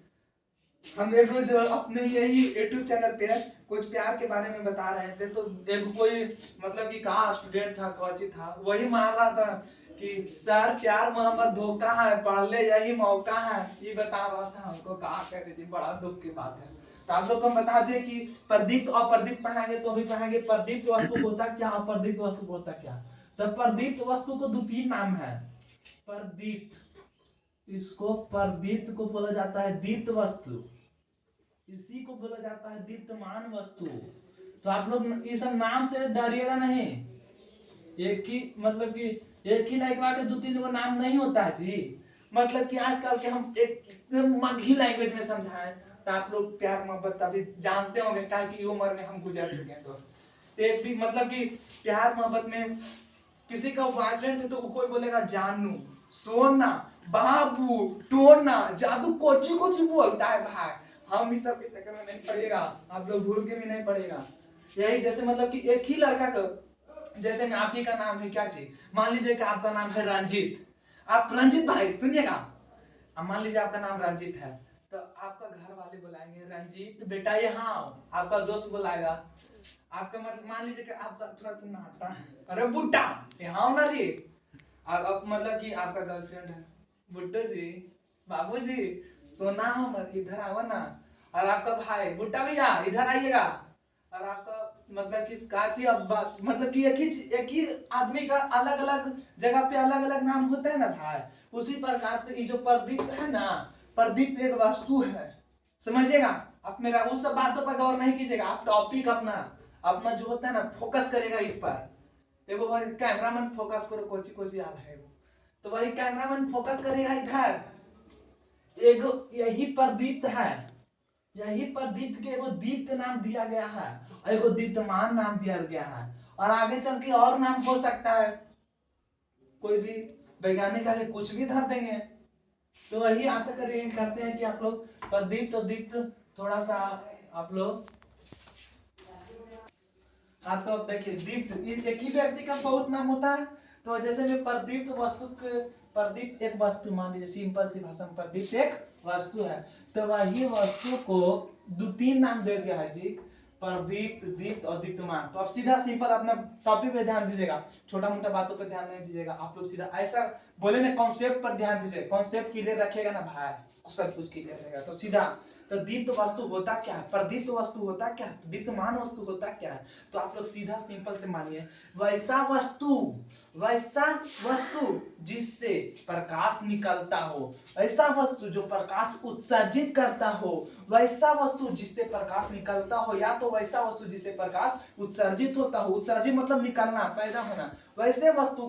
हम एक रोज अपने यही यूट्यूब चैनल पे कुछ प्यार के बारे में बता रहे थे, तो एक कोई मतलब कि कहा स्टूडेंट था, कोची था, वही मार रहा था कि सर प्यार मोहब्बत धोखा है, पढ़ ले यही मौका है, ये बता रहा था हमको। कहा कहते थे, बड़ा दुख की बात है। तो आप लोग को हम बता दें कि प्रदीप्त और प्रदीप्त पढ़ाएंगे, तो अभी पढ़ाएंगे प्रदीप्त वस्तु होता क्या और प्रदीप्त वस्तु होता क्या। तो प्रदीप्त वस्तु को दो तीन नाम है। प्रदीप्त, इसको प्रदीप्त को बोला जाता है दीप्त वस्तु, इसी को बोला जाता है दीप्तमान वस्तु। तो आप लोग इस नाम से डरिएगा नहीं। एक ही मतलब कि एक ही लैंग्वेज के दो तीन गो नाम नहीं होता है जी। मतलब कि आजकल के हम एक मगही लैंग्वेज में समझाएं तो आप लोग प्यार मोहब्बत अभी जानते होंगे, क्या कि उम्र में हम गुजर चुके हैं दोस्त। तो एक भी मतलब कि प्यार मोहब्बत में किसी का बॉयफ्रेंड है तो कोई बोलेगा जानू, सोना, बाबू, टोना, जादू, कोची कोची बोलता है भाई। हम इस सब के चक्कर में नहीं पड़ेगा, आप लोग भूल के भी नहीं पड़ेगा। यही जैसे मतलब कि एक ही लड़का का, जैसे में आप ही का नाम है क्या चीज, मान लीजिए कि आपका नाम है रंजीत, आप रंजीत भाई सुनिएगा, अब मान लीजिए आपका नाम रंजीत है, तो आपका घर वाले बुलाएंगे रंजीत बेटा यहाँ आओ, आपका दोस्त बुलाएगा, आपका मतलब मान लीजिए कि आपका थोड़ा सा नाता है, अरे बुट्टा यहाँ आओ ना जी। अब मतलब कि आपका गर्लफ्रेंड है, बुट्टू जी, बाबू जी, सोना हम इधर आओ ना। और आपका भाई बुट्टा भैया इधर आइएगा। और आपका मतलब कि काची, अब मतलब कि एक ही आदमी का अलग अलग जगह पे अलग अलग नाम होता है ना भाई। उसी प्रकार से ये जो प्रदीप है ना, प्रदीप एक वस्तु है, समझिएगा। आप मेरा उस सब बातों पर गौर नहीं कीजिएगा, आप टॉपिक अपना अपना जो होता है ना फोकस करेगा इस पर। देखो भाई कैमरामैन फोकस करो, कोची कोची याद है वो, तो वही कैमरामैन फोकस करेगा इधर। एगो यही प्रदीप्त है, यही प्रदीप्त के एगो दीप्त नाम दिया गया है और एगो दीप्तमान नाम दिया गया है। और आगे चल के और नाम हो सकता है, कोई भी वैज्ञानिक आगे कुछ भी धर देंगे। तो वही आशा करेंगे करते हैं कि आप लोग प्रदीप्त और दीप्त थोड़ा सा आप लोग, हाँ तो देखिए दीप्त एक ही व्यक्ति का बहुत नाम होता है। तो जैसे में प्रदीप्त वस्तु, प्रदीप्त एक वस्तु, मान लीजिए सिंपल सी भाषा में प्रदीप्त एक वस्तु है, तो वही वस्तु को दो तीन नाम दे दिया है जी, प्रदीप्त, दीप्त और दीप्तमान। तो आप सीधा सिंपल अपना टॉपिक पे ध्यान दीजिएगा, छोटा मोटा बातों पे ध्यान नहीं दीजिएगा। आप लोग सीधा ऐसा बोले ना कॉन्सेप्ट पर ध्यान दीजिए, कॉन्सेप्ट क्लियर रखेगा ना भाई, सब कुछ क्लियर रहेगा। तो सीधा तो दीप्त वस्तु होता क्या है, प्रदीप्त वस्तु होता क्या है, दीप्तमान वस्तु होता क्या है। तो आप लोग सीधा सिंपल से मानिए, वैसा वस्तु जिससे प्रकाश निकलता हो, ऐसा वस्तु जो प्रकाश उत्सर्जित करता हो, वैसा वस्तु जिससे प्रकाश निकलता हो, या तो वैसा वस्तु जिससे प्रकाश उत्सर्जित होता हो, उत्सर्जित मतलब निकलना, पैदा होना, वैसे वस्तु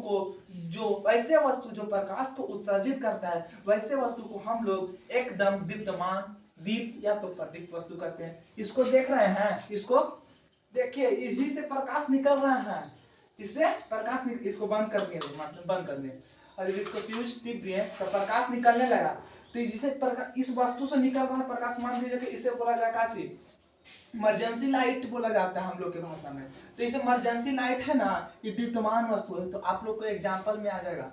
जो प्रकाश को उत्सर्जित करता है, वैसे वस्तु को हम लोग एकदम दीप्तमान, दीप्त या तो प्रदीप्त वस्तु कहते हैं। इसको देख रहे हैं, इसको देखिए, इसी से प्रकाश निकल रहा है, इससे प्रकाश इसको बंद कर दिए, मतलब बंद कर दिए, और इसको स्विच टिप दिए तो प्रकाश निकलने लगा। तो जिसे प्रकाश इस वस्तु से निकल रहा है प्रकाश, मान लीजिए कि इसे बोला जाए क्या चीज, इमरजेंसी लाइट बोला जाता है हम लोग के भाषा में। तो इसे इमरजेंसी लाइट है ना, ये दीप्तमान वस्तु है। तो आप लोग को एग्जाम्पल में आ जाएगा,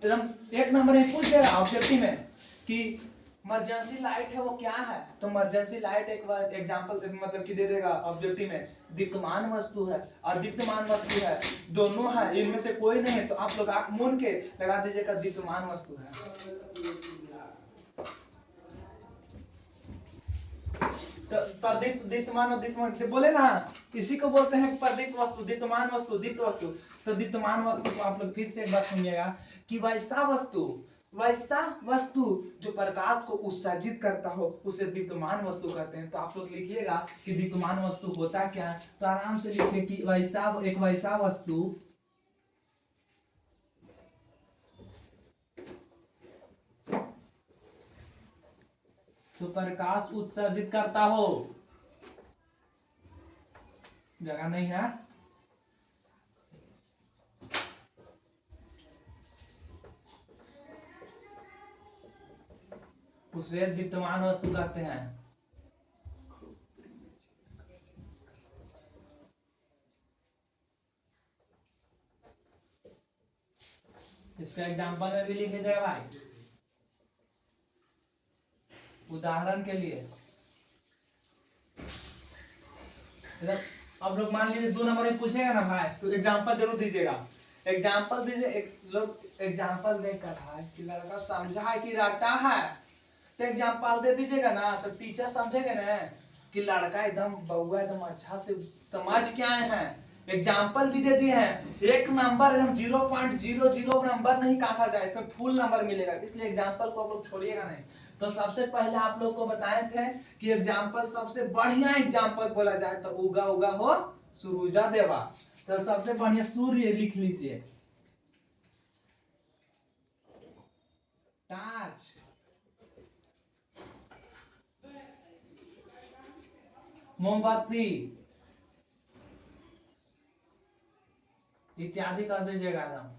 एकदम एक नंबर में पूछ देगा ऑब्जेक्टिव में कि इमरजेंसी लाइट है वो क्या है? तो इमरजेंसी लाइट एक बार एग्जांपल मतलब कि दे देगा ऑब्जेक्टिव में, दीप्तमान वस्तु है और दीप्तमान वस्तु है, दोनों है, इनमें से कोई नहीं है, तो आप लोग आंख मूंद के लगा दीजिएगा दीप्तमान वस्तु है। तो प्रदीप्त, दीप्तमान और दीप्तमान बोले ना, इसी को बोलते हैं प्रदीप्त वस्तु, दीप्तमान वस्तु, दीप्त वस्तु। तो दीप्तमान वस्तु को आप लोग फिर से एक बार सुनिएगा कि वैसा वस्तु जो प्रकाश को उत्सर्जित करता हो उसे दीप्तमान वस्तु कहते हैं। तो आप लोग लिखिएगा कि दीप्तमान वस्तु होता क्या है, तो आराम से लिखिए कि वैसा वस्तु तो प्रकाश उत्सर्जित करता हो, जगह नहीं है, उसे दीप्तमान वस्तु कहते हैं। इसका एग्जांपल में भी लिख लीजिएगा भाई, उदाहरण के लिए अब लोग मान लीजिए 2 नंबर में पूछेगा ना भाई, तो एग्जांपल जरूर दीजिएगा। एग्जांपल दीजिए, एक लोग एग्जांपल देकर है कि लड़का समझा है कि रटा है, तो एग्जांपल दे दीजिएगा ना, तो टीचर समझेंगे ना कि लड़का एकदम बउआ एकदम अच्छा से समझ के आए हैं। एग्जांपल भी दे दिए हैं, एक नंबर एकदम 0.00 नंबर नहीं काटा जाए, इसमें फुल नंबर मिलेगा, इसलिए एग्जांपल को आप लोग छोड़िएगा नहीं। तो सबसे पहले आप लोग को बताए थे कि एग्जाम्पल सबसे बढ़िया एग्जाम्पल बोला जाए तो उगा उगा हो सूरुजा देवा, तो सबसे बढ़िया सूर्य लिख लीजिए, टाच, मोमबत्ती इत्यादि कर दीजिएगा एकदम।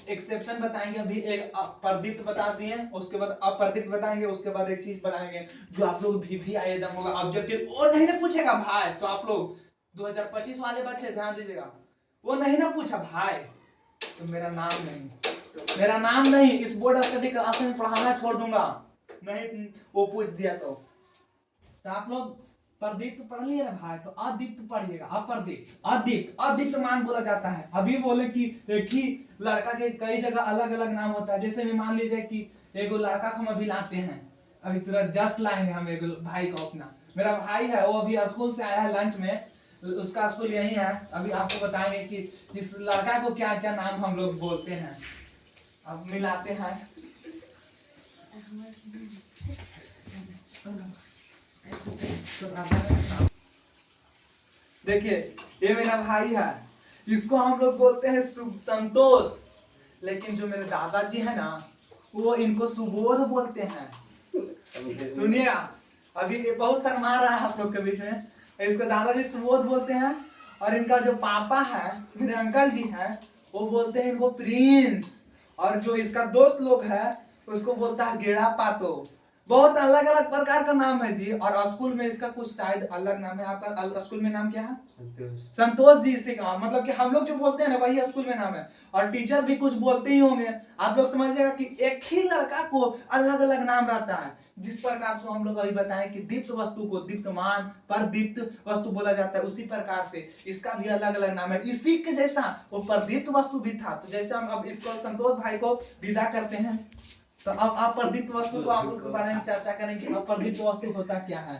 एक्सेप्शन बताएंगे, अभी एक प्रदीप्त बता दिए, उसके बाद अप्रदीप्त बताएंगे, उसके बाद एक चीज बनाएंगे जो आप लोग भी आए एकदम होगा ऑब्जेक्टिव, और नहीं ना पूछेगा भाई, तो आप लोग 2025 वाले बच्चे ध्यान दीजिएगा, वो नहीं ना पूछा भाई तो मेरा नाम नहीं इस बोर्ड स्टडी क्लास में पढ़ाना छोड़ दूंगा, नहीं वो पूछ दिया तो आप लोग प्रदीप्त पढ़ लिए ना भाई, तो अदीप्त पढ़िएगा, अदीप्त मान बोला जाता है। अभी बोले कि एक ही लड़का के कई जगह अलग अलग नाम होता है, जैसे में मान लीजिए कि एगो लड़का को हम अभी लाते हैं, अभी तुरंत जस्ट लाएंगे हम एगो भाई को अपना, मेरा भाई है वो अभी स्कूल से आया है लंच में, उसका स्कूल यही है, अभी आपको बताएंगे कि इस लड़का को क्या क्या नाम हम लोग बोलते हैं, अब मिलाते हैं। देखिए ये मेरा भाई है, इसको हम लोग बोलते हैं संतोष, लेकिन जो मेरे दादाजी है ना वो इनको सुबोध बोलते हैं। सुनिएगा, अभी ये बहुत शर्मा रहा है आप लोग के बीच में, इसको दादाजी सुबोध बोलते हैं, और इनका जो पापा है मेरे अंकल जी हैं वो बोलते हैं इनको प्रिंस, और जो इसका दोस्त लोग है उसको बोलता है गेड़ा पातो। बहुत अलग अलग प्रकार का नाम है जी, और स्कूल में इसका कुछ शायद अलग नाम है। आपका स्कूल में नाम क्या है? संतोष जी इसे कहा, मतलब कि हम लोग जो बोलते हैं ना वही स्कूल में नाम है, और टीचर भी कुछ बोलते ही होंगे। आप लोग समझिएगा कि एक ही लड़का को अलग अलग नाम रहता है, जिस प्रकार से हम लोग अभी बताएं कि दीप्त वस्तु को दीप्तमान प्रदीप्त वस्तु बोला जाता है, उसी प्रकार से इसका भी अलग अलग नाम है। इसी के जैसा वो प्रदीप्त वस्तु भी था, तो जैसे हम अब इसको संतोष भाई को विदा करते हैं, तो अब आप प्रदीप्त वस्तु को आप लोग के बारे में चर्चा करेंगे, अब प्रदीप्त वस्तु होता क्या है।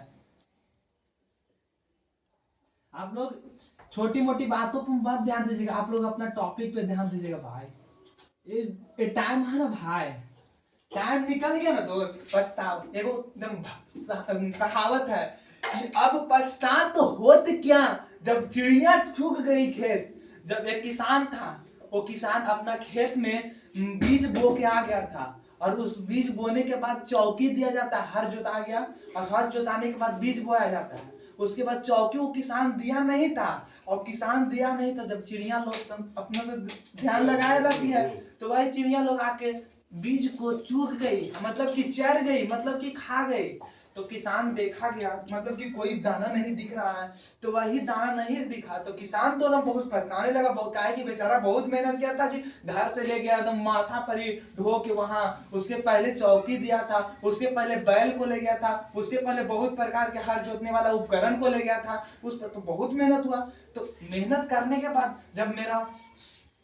आप लोग छोटी मोटी बातों पर मत ध्यान दीजिएगा, आप लोग अपना टॉपिक पे ध्यान दीजिएगा भाई। ये टाइम है ना भाई, टाइम निकल गया ना दोस्त, पछताव एगो एकदम कहावत है कि अब पछतात तो होत क्या जब चिड़िया चुग गई खेत। जब एक किसान था, वो किसान अपना खेत में बीज बो के आ गया था, और उस बीज बोने के बाद चौकी दिया जाता है, हर जोता गया, और हर जोताने के बाद बीज बोया जाता है। उसके बाद चौकी वो किसान दिया नहीं था, और किसान दिया नहीं था, जब चिड़िया लोग अपने में ध्यान लगाए रहती है, तो वही चिड़िया लोग आके बीज को चूक गई, मतलब कि चर गई, मतलब कि खा गई। तो किसान देखा गया, मतलब कि कोई दाना नहीं दिख रहा है, तो वही दाना नहीं दिखा तो किसान तो ना बहुत पछताने लगा, बहुत काहे कि बेचारा बहुत मेहनत किया था जी, घर से ले गया एकदम माथा पर ही ढो के वहां, उसके पहले चौकी दिया था, उसके पहले बैल को ले गया था, उसके पहले बहुत प्रकार के हर जोतने वाला उपकरण को ले गया था, उस पर तो बहुत मेहनत हुआ। तो मेहनत करने के बाद जब मेरा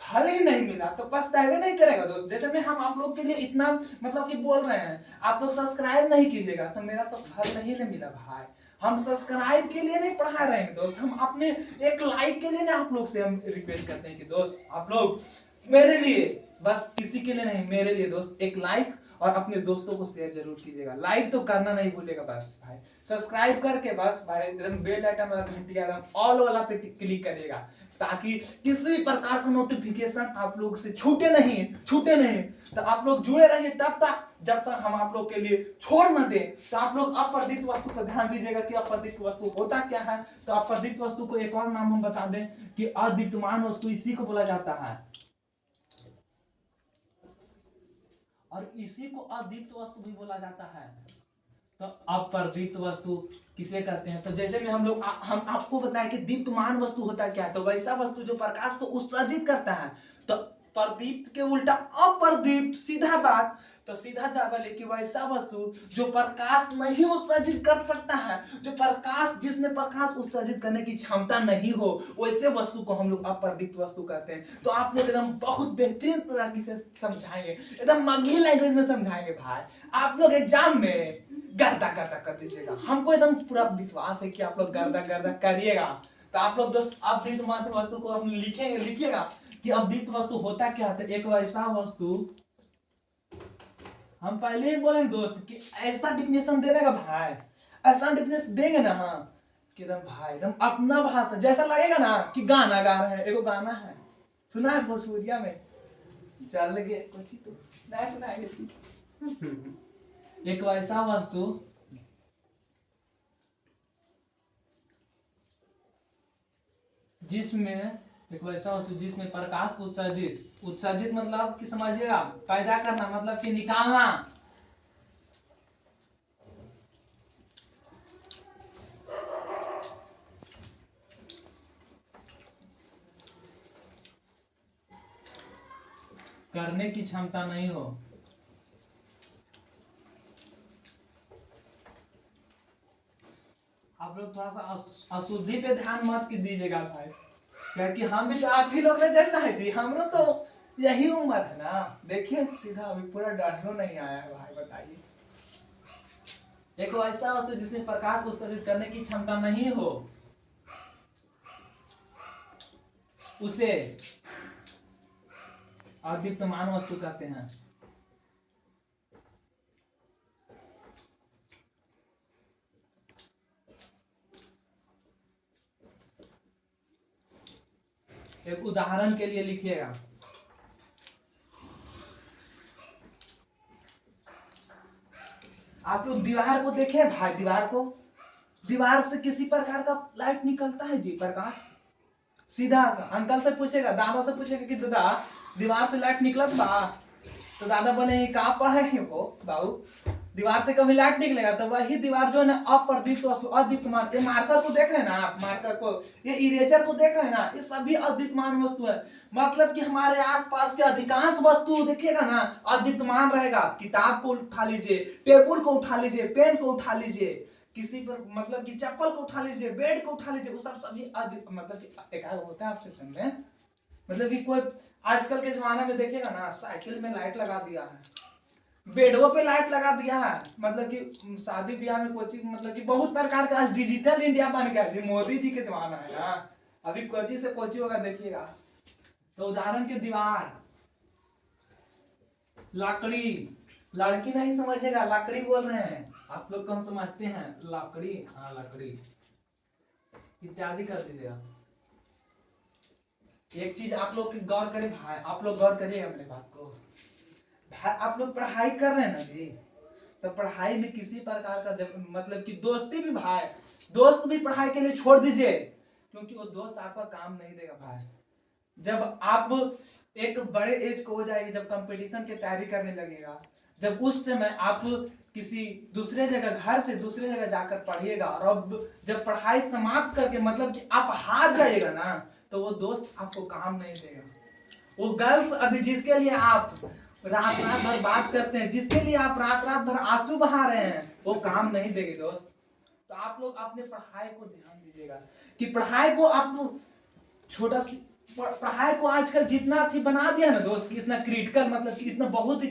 फल ही नहीं मिला तो पछतावे नहीं करेगा दोस्त। जैसे मैं हम आप लोग के लिए इतना मतलब कि बोल रहे हैं, आप लोग सब्सक्राइब नहीं कीजिएगा तो मेरा तो फल नहीं ना मिला भाई। हम सब्सक्राइब के लिए नहीं पढ़ा रहे हैं दोस्त, हम अपने एक लाइक के लिए ना आप लोग से हम रिक्वेस्ट करते हैं कि दोस्त आप लोग मेरे लिए, बस किसी के लिए नहीं, मेरे लिए दोस्त एक लाइक और अपने दोस्तों को शेयर जरूर कीजिएगा। लाइक तो करना नहीं भूलिएगा बस भाई, सब्सक्राइब करके बस भाई एकदम बेल आइकन वाला घंटिया एकदम ऑल वाला पे क्लिक करिएगा, ताकि किसी प्रकार का नोटिफिकेशन आप लोग से छूटे नहीं, छूटे नहीं। तो आप लोग जुड़े रहिए तब तक जब तक हम आप लोग के लिए छोड़ न दें। तो आप लोग अप्रदीप्त वस्तु पर ध्यान दीजिएगा कि अप्रदीप्त वस्तु होता क्या है। तो अप्रदीप्त वस्तु को एक और नाम हम बता दें कि अदीप्तमान वस्तु इसी को बोला जाता है, और इसी को अदीप्त वस्तु भी बोला जाता है। तो अप्रदीप्त वस्तु किसे कहते हैं? तो जैसे में हम आपको बताएं कि दीप्तमान वस्तु होता क्या है, तो वैसा वस्तु जो प्रकाश को उत्सर्जित करता है। तो प्रदीप्त के उल्टा अप्रदीप्त, सीधा बात। तो सीधा जवाब है कि वैसा वस्तु जो प्रकाश नहीं उत्सर्जित कर सकता है, जो प्रकाश जिसमें प्रकाश उत्सर्जित करने की क्षमता नहीं हो, वैसे वस्तु को हम लोग अप्रदीप्त वस्तु कहते हैं। तो आप लोग एकदम बहुत बेहतरीन तरीके से समझाएंगे, एकदम मगही लैंग्वेज में समझाएंगे भाई। आप लोग एग्जाम में गर्दा गर्दा कर दीजिएगा, हमको एकदम पूरा विश्वास है कि आप लोग गर्दा गर्दा करिएगा। तो आप लोग दोस्त अवदीप्त वस्तु को हम लिखेंगे, लिखिएगा कि अवदीप्त वस्तु होता क्या है। एक वैसा वस्तु, हम पहले ही बोले दोस्त कि ऐसा डिफिनेशन देने का भाई, ऐसा डिफिनेशन देंगे ना हाँ कि एकदम भाई एकदम अपना भाषा जैसा लगेगा ना कि गाना गा रहे हैं। एगो गाना है सुना है भोजपुरिया में, चल लगे कुछ तो नहीं सुनाएंगे। एक वैसा वस्तु जिसमें, एक वैसा वस्तु जिसमें प्रकाश उत्सर्जित, उत्सर्जित मतलब कि समझिएगा पैदा करना, मतलब कि निकालना, करने की क्षमता नहीं हो। आप लोग थोड़ा सा अशुद्धि पे ध्यान मत दीजिएगा भाई, क्योंकि हम भी तो आप ही लोग जैसा है जी, हम लोग तो यही उम्र है ना। देखिए सीधा अभी पूरा दाढ़ियों नहीं आया है भाई, बताइए। एक ऐसा वस्तु जिसमें प्रकाश को उत्सर्जित करने की क्षमता नहीं हो, उसे अदीप्तमान वस्तु कहते हैं। एक उदाहरण के लिए लिखिएगा, आप लोग दीवार को देखें भाई, दीवार को, दीवार से किसी प्रकार का लाइट निकलता है जी, प्रकाश। सीधा अंकल से पूछेगा, दादा से पूछेगा कि दादा दीवार से लाइट निकलत बा, तो दादा बोले कहाँ पढ़े हैं वो बाबू, दीवार से कभी लाइट निकलेगा। तो वही दीवार जो है ना अप्रदीप्त वस्तु, अदीप्तमान। ये मार्कर को देख रहे हैं ना आप, मार्कर को, ये इरेजर को देख रहे हैं ना, ये सभी अदीप्तमान वस्तु है। मतलब कि हमारे आसपास के अधिकांश वस्तु देखिएगा ना अदीप्तमान रहेगा। किताब को उठा लीजिए, टेबल को उठा लीजिए, पेन को उठा लीजिए, किसी पर मतलब कि चप्पल को उठा लीजिए, बेड को उठा लीजिए, वो सब सभी मतलब कि एक होता है आपसे समझे। मतलब कि कोई आजकल के जमाने में देखिएगा ना साइकिल में लाइट लगा दिया है, बेडों पे लाइट लगा दिया है, मतलब कि शादी ब्याह में कोची, मतलब कि बहुत प्रकार का आज डिजिटल इंडिया बन गया जी, मोदी जी के जमाना है ना। अभी कोची से कोची होगा देखिएगा। तो उदाहरण के दीवार, लकड़ी, लड़की नहीं समझिएगा, लकड़ी बोल रहे हैं आप लोग को, हम समझते हैं लकड़ी, हाँ लकड़ी इत्यादि कर दीजिएगा। एक चीज आप लोग गौर करें भाई, आप लोग गौर करिए अपने बात को भाई, आप लोग पढ़ाई कर रहे हैं ना जी, तो पढ़ाई में किसी प्रकार का जब मतलब कि दोस्ती भी भाई, दोस्त भी पढ़ाई के लिए छोड़ दीजिए, क्योंकि वो दोस्त आपका काम नहीं देगा भाई। जब आप एक बड़े एज को हो जाएगी, जब कंपटीशन की तैयारी करने लगेगा, जब उस समय आप किसी दूसरे जगह, घर से दूसरे जगह जाकर पढ़िएगा, और अब जब पढ़ाई समाप्त करके मतलब कि आप हार जाइएगा ना, तो वो दोस्त आपको काम नहीं देगा। वो गर्ल्स अभी जिसके लिए आप रात रात भर बात करते हैं, जिसके लिए आप रात रात भर आंसू बहा रहे हैं, वो काम नहीं देगी दोस्त। तो आप लोग अपने पढ़ाई को ध्यान दीजिएगा कि पढ़ाई को आप छोटा सी पढ़ाई को आजकल जितना थी बना दिया ना दोस्त कि इतना क्रिटिकल, मतलब कि इतना बहुत ही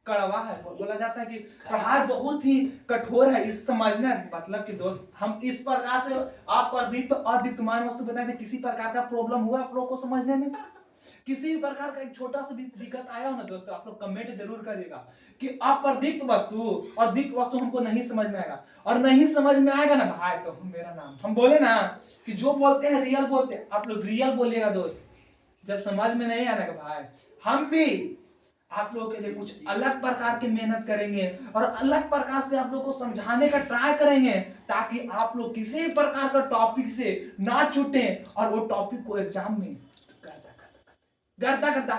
कड़वा है। बोला जाता है कि पढ़ाई बहुत ही कठोर है, इस समझना मतलब कि दोस्त हम इस प्रकार से आप प्रदीप्त अदीप्तमान वस्तु बताए थे, किसी प्रकार का प्रॉब्लम हुआ आप लोग को समझने में, किसी भी प्रकार का एक छोटा सा भी दिक्कत आया हो ना दोस्तों, आप लोग कमेंट जरूर करिएगा कि अप्रदीप्त वस्तु और दीप्त वस्तु हमको नहीं समझ में आएगा, और नहीं समझ में आएगा ना भाई तो मेरा नाम, हम बोले ना कि जो बोलते हैं रियल बोलते हैं, आप लोग रियल बोलिएगा दोस्त। जब समझ में नहीं आने का भाई, हम भी आप लोगों के लिए कुछ अलग प्रकार की मेहनत करेंगे और अलग प्रकार से आप लोग को समझाने का ट्राई करेंगे, ताकि आप लोग किसी प्रकार का टॉपिक से ना छूटे और वो टॉपिक को एग्जाम में गर्दा गर्दा,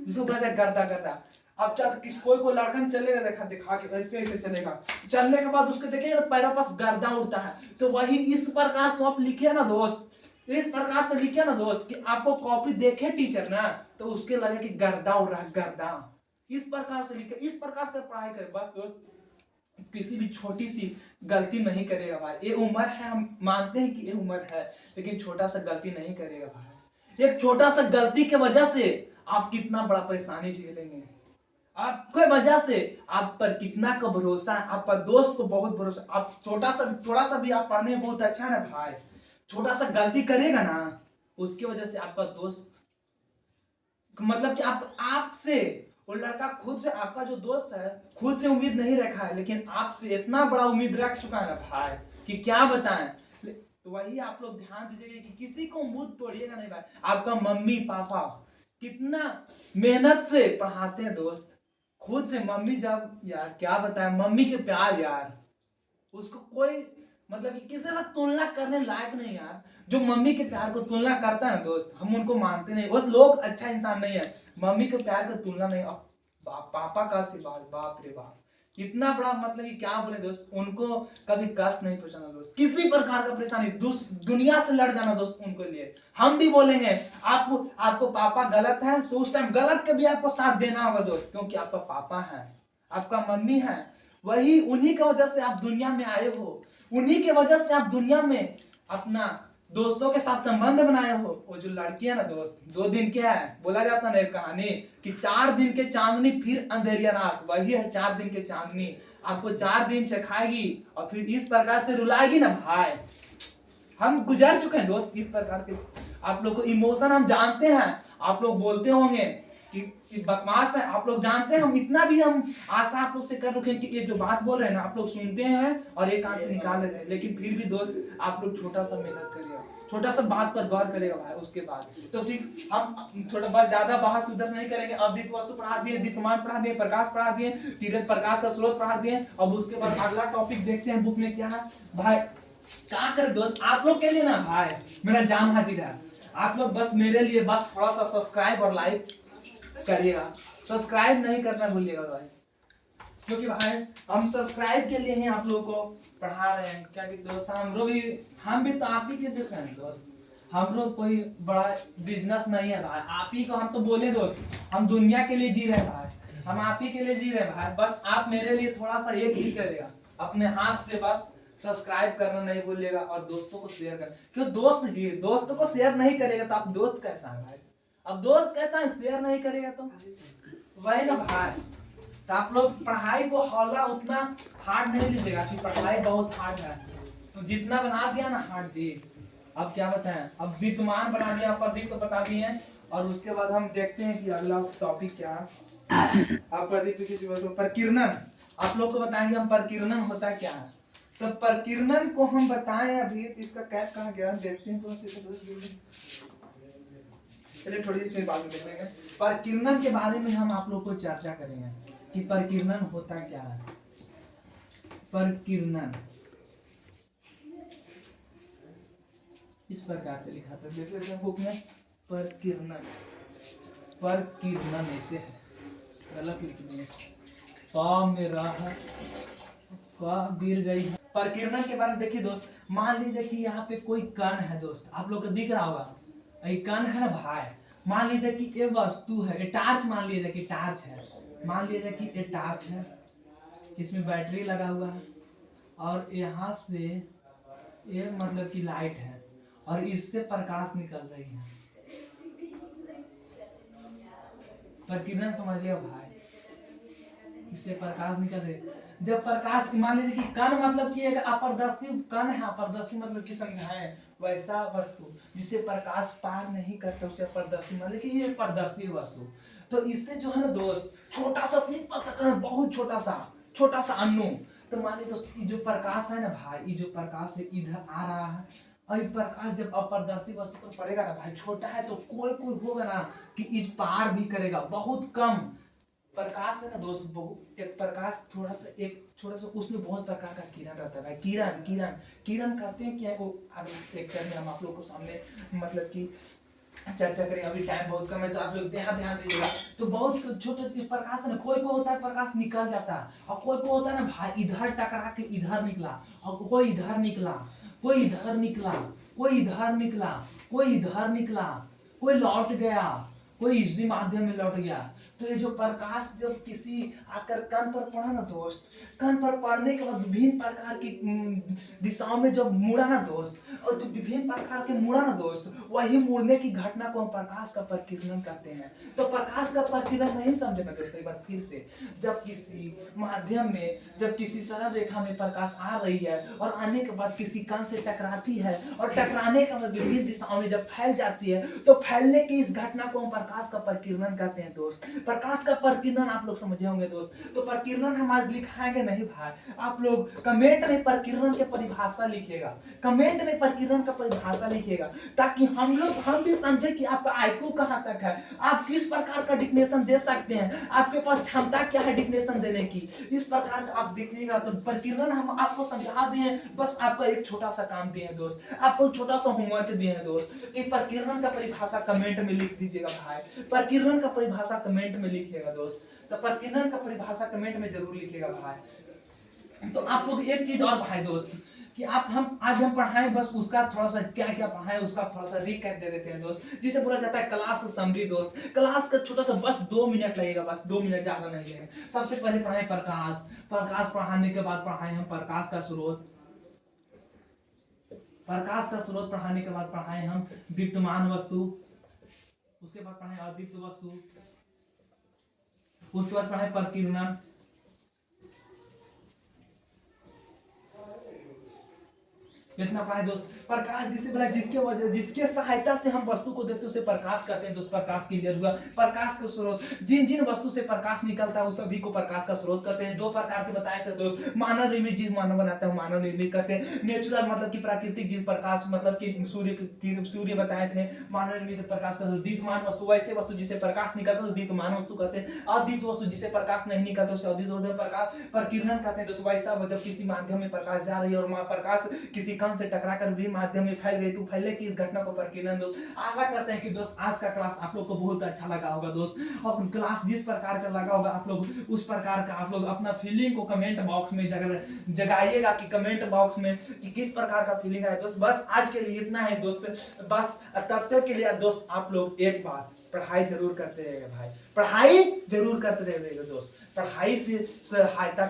जिसको कहते हैं गर्दा गर्दा। अब चाहे किस कोई को लड़का चलेगा, देखा दिखा के ऐसे ऐसे चलेगा, चलने के बाद उसके देखिए पैरों पास गर्दा उड़ता है, तो वही इस प्रकार से आप लिखिए ना दोस्त, इस प्रकार से लिखिए ना दोस्त कि आपको कॉपी देखे टीचर ना तो उसके लगे कि गर्दा उड़ रहा है, गर्दा। इस प्रकार से लिखे, इस प्रकार से पढ़ाई करें बस दोस्त। किसी भी छोटी सी गलती नहीं करेगा भाई, ये उम्र है, हम मानते हैं कि ये उम्र है, लेकिन छोटा सा गलती नहीं करेगा भाई। एक छोटा सा गलती के वजह से आप कितना बड़ा परेशानी झेलेंगे, आपके वजह से आप पर कितना का भरोसा है, आप पर दोस्त को बहुत भरोसा, आप थोड़ा सा भी आप पढ़ने में बहुत अच्छा है ना भाई, छोटा सा गलती करेगा ना उसकी वजह से आपका दोस्त, मतलब कि आपसे वो लड़का खुद से, आपका जो दोस्त है खुद से उम्मीद नहीं रखा है, लेकिन आपसे इतना बड़ा उम्मीद रख चुका है ना भाई कि क्या बताएं। तो वही आप लोग ध्यान दीजिएगा कि किसी को उम्मीद तोड़िएगा नहीं भाई। आपका मम्मी पापा कितना मेहनत से पढ़ाते हैं दोस्त, खुद से मम्मी, जब यार क्या बताएं, मम्मी के प्यार यार उसको कोई मतलब कि किसी से तुलना करने लायक नहीं यार। जो मम्मी के प्यार को तुलना करता है ना दोस्त, हम उनको मानते नहीं, वो लोग अच्छा इंसान नहीं है। मम्मी के प्यार का तुलना नहीं, पापा का आशीर्वाद, बाप रे बाप, इतना बड़ा, मतलब कि क्या बोले दोस्त, उनको कभी कष्ट नहीं पहुंचाना दोस्त, किसी प्रकार का परेशानी दुनिया से लड़ जाना दोस्त उनके लिए। हम भी बोलेंगे आपको पापा गलत है तो उस टाइम गलत के भी आपको साथ देना होगा दोस्त, क्योंकि आपका पापा है, आपका मम्मी है, वही उन्हीं की वजह से आप दुनिया में आए हो, उन्हीं की वजह से आप दुनिया में अपना दोस्तों के साथ संबंध बनाए हो। वो जो लड़की है ना दोस्त, 2 दिन क्या है, बोला जाता ना एक कहानी कि 4 दिन के चांदनी फिर अंधेरिया रात, वही है 4 दिन के चांदनी, आपको 4 दिन चखाएगी और फिर इस प्रकार से रुलाएगी ना भाई। हम गुजर चुके हैं दोस्त इस प्रकार के, आप लोग को इमोशन हम जानते हैं। आप लोग बोलते होंगे कि बकवास है, आप लोग जानते हैं, हम इतना भी हम आशा आप लोग से कर रखे हैं कि ये जो बात बोल रहे हैं ना आप लोग सुनते हैं और एक कान से निकाल देते हैं, लेकिन फिर भी दोस्त आप लोग छोटा सा मेहनत करिएगा, छोटा सा बात पर गौर करेगा भाई। उसके बाद तो ठीक, हम थोड़ा बहुत ज्यादा बहस उधर नहीं करेंगे। अब दीप्त वस्तु पढ़ा दिए, दीप्तमान पढ़ा दिए, प्रकाश पढ़ा दिए, तीरथ प्रकाश का स्रोत पढ़ा दिए। अब उसके बाद अगला टॉपिक देखते हैं बुक में क्या है भाई। क्या करे दोस्त, आप लोग के लिए ना भाई मेरा जान हाजिर है। आप लोग बस मेरे लिए बस थोड़ा सा सब्सक्राइब और लाइक करिएगा, सब्सक्राइब नहीं करना भूलिएगा भाई, क्योंकि भाई हम सब्सक्राइब के लिए ही आप लोगों को पढ़ा रहे हैं। क्या कि दोस्त हम भी तो आप ही के जैसे हैं दोस्त, हम लोग कोई बड़ा बिजनेस नहीं है भाई, आप ही को हम तो बोले दोस्त, हम दुनिया के लिए जी रहे हैं भाई, हम आप ही के लिए जी रहे हैं भाई। बस आप मेरे लिए थोड़ा सा एक ही करेगा, अपने हाथ से बस सब्सक्राइब करना नहीं भूलिएगा और दोस्तों को शेयर कर, क्यों दोस्त जी, दोस्तों को शेयर नहीं करेगा तो आप दोस्त कैसा है भाई। अब दोस्त कैसा है, शेयर नहीं करेगा तो वही ना भाई। तो आप लोग पढ़ाई को हौला उतना हार्ड नहीं लीजिएगा कि पढ़ाई बहुत हार्ड है, तो जितना बना दिया ना हार्ड जी। अब क्या बताएं, अब दीप्तमान बना दिया, प्रदीप को बता दिए, और उसके बाद हम देखते हैं कि अगला टॉपिक क्या है। अब प्रदीप किसी प्रकीर्णन आप लोग को बताएंगे हम, प्रकीर्णन होता क्या है। तो प्रकीर्णन को हम बताएं अभी, तो इसका कैप कहाँ गया देखते हैं, चलिए थोड़ी सी बात देख लेंगे। प्रकीर्णन के बारे में हम आप लोग को चर्चा करेंगे कि प्रकीर्णन होता क्या है। प्रकीर्णन इस प्रकार से लिखा था, देख लेते हैं बुक में। प्रकीर्णन, प्रकीर्णन ऐसे है, गलत लिख दिए, क में रह क गिर गई। प्रकीर्णन के बारे में देखिए दोस्त, मान लीजिए कि यहाँ पे कोई कण है दोस्त, आप लोग को दिख रहा होगा, ये कण है ना भाई। मान लीजिए कि ये वस्तु है, ये टार्च मान लीजिए कि टार्च है, मान लीजिए कि ये टार्च है, इसमें बैटरी लगा हुआ है और यहाँ से ये मतलब कि लाइट है और इससे प्रकाश निकल रही है। प्रकीर्णन समझिए भाई, इससे प्रकाश निकल रही है। जब प्रकाश, मान लीजिए कि कण मतलब कि एक अपारदर्शी कण है, अपारदर्शी मतलब कि समझाएं वैसा वस्तु जिसे प्रकाश पार नहीं करता उसे अपारदर्शी मतलब कि ये पारदर्शी वस्तु। तो इससे जो है ना दोस्त, छोटा सा सिंपल सा कण, बहुत छोटा सा अणु। तो मान लीजिए दोस्त, ये जो प्रकाश है ना भाई, ये जो प्रकाश है इधर आ रहा है और ये प्रकाश जब अपारदर्शी वस्तु पर पड़ेगा ना भाई, छोटा है तो कोई होगा ना कि इस पार भी करेगा, बहुत कम प्रकाश है ना दोस्त। बहुत एक प्रकाश थोड़ा सा उसमें बहुत प्रकार का किरण रहता है भाई। किरण कहते हैं क्या, वो अगले लेक्चर में हम आप लोग को सामने मतलब कि चर्चा करें, अभी टाइम बहुत कम है तो आप लोग ध्यान दीजिएगा। तो बहुत छोटे प्रकाश है ना, कोई को होता है प्रकाश निकल जाता है और कोई को होता है ना भाई इधर टकरा के इधर निकला और कोई इधर निकला, कोई इधर निकला, कोई इधर निकला, कोई इधर निकला, कोई लौट गया, कोई इसी माध्यम में लौट गया। तो ये जो प्रकाश जब किसी आकर कण पर पड़ा ना दोस्त, कण पर पड़ने के बाद विभिन्न प्रकार की दिशाओं में जब मुड़ा ना दोस्त, और जो विभिन्न प्रकार के मुड़ा ना दोस्त, वही मुड़ने की घटना को हम प्रकाश का प्रकीर्णन कहते हैं। तो प्रकाश का प्रकीर्णन नहीं समझेगा दोस्त, एक बार फिर से, जब किसी माध्यम में, जब किसी सरल रेखा में प्रकाश आ रही है और आने के बाद किसी कण से टकराती है और टकराने के बाद विभिन्न दिशाओं में जब फैल जाती है, तो फैलने की इस घटना को हम प्रकाश का प्रकीर्णन कहते हैं दोस्त। प्रकाश का प्रकीर्णन आप लोग समझे होंगे दोस्त। तो प्रकीर्णन हम आज लिखाएंगे नहीं भाई, आप लोग कमेंट में प्रकीर्णन की परिभाषा लिखिएगा, कमेंट में प्रकीर्णन का परिभाषा लिखिएगा, ताकि हम भी समझे कि आपका आईक्यू कहां तक है, आप किस प्रकार का डिफिनेशन दे सकते हैं, आपके पास क्षमता क्या है डिफिनेशन देने की, इस प्रकार का आप देखिएगा। तो प्रकीर्णन हम आपको समझा दिए, बस आपका एक छोटा सा काम दिए हैं दोस्त, आपको छोटा सा होमवर्क दिए हैं दोस्त कि प्रकीर्णन का परिभाषा कमेंट में लिख दीजिएगा भाई, प्रकीर्णन का परिभाषा कमेंट में लिखिएगा दोस्त। तो प्रकीर्णन का परिभाषा कमेंट में जरूर लिखिएगा भाई। तो आप लोग एक चीज और भाई दोस्त, कि हम आज पढ़ाएं, बस उसका थोड़ा सा क्या पढ़ाएं उसका थोड़ा सा रिकैप दे देते हैं दोस्त, जिसे बोला जाता है क्लास समरी दोस्त। क्लास का छोटा सा बस 2 मिनट लगेगा, बस 2 मिनट, ज्यादा नहीं लगेगा। सबसे पहले पढ़ाएं प्रकाश पढ़ाने के बाद पढ़ाएं हम प्रकाश का स्रोत, प्रकाश का स्रोत पढ़ाने के बाद पढ़ाएं हम दीप्तमान वस्तु, उसके बाद पढ़ाएं अदीप्त वस्तु, उसके बाद पढ़ाएं प्रकीर्णन, इतना पढ़ाए दोस्त। प्रकाश जिसे बोला, जिसके सहायता से हम वस्तु को देखते हैं उसे प्रकाश कहते हैं दोस्त। प्रकाश क्लियर हुआ। प्रकाश का स्रोत, जिन वस्तु से प्रकाश निकलता है उस सभी को प्रकाश का स्रोत कहते हैं। 2 प्रकार के बताए थे दोस्त, मानव निर्मित, जिस मानव बनाता है मानव निर्मित कहते हैं। नेचुरल मतलब कि प्राकृतिक, जिस प्रकाश मतलब कि सूर्य बताए थे, मानव निर्मित प्रकाश का। दीप्तमान वस्तु, वैसे वस्तु जिसे प्रकाश निकलता है दीप्तमान वस्तु कहते हैं। अदीप्त वस्तु जिसे प्रकाश नहीं निकलता उसे अदीप्त वस्तु प्रकाश प्रकीर्णन कहते हैं दोस्त। वैसा जब किसी माध्यम में प्रकाश जा रही है और प्रकाश किसी कण से टकराकर भी माध्यम में फैल गई, तो फैलने की इस घटना को प्रकीर्णन दोस्त। आशा करते हैं कि दोस्त आज का क्लास आप लोग को बहुत अच्छा लगा होगा दोस्त, और क्लास जिस प्रकार का लगा होगा आप लोग उस प्रकार का आप लोग अपना फीलिंग को कमेंट बॉक्स में जगाइएगा, कि कमेंट बॉक्स में कि किस प्रकार का फीलिंग है दोस्त। बस आज के लिए इतना है दोस्त, बस तब तक के लिए दोस्त आप लोग एक बात, पढ़ाई जरूर करते रहेगा भाई, पढ़ाई जरूर करते रहेगा दोस्त। पढ़ाई से सहायता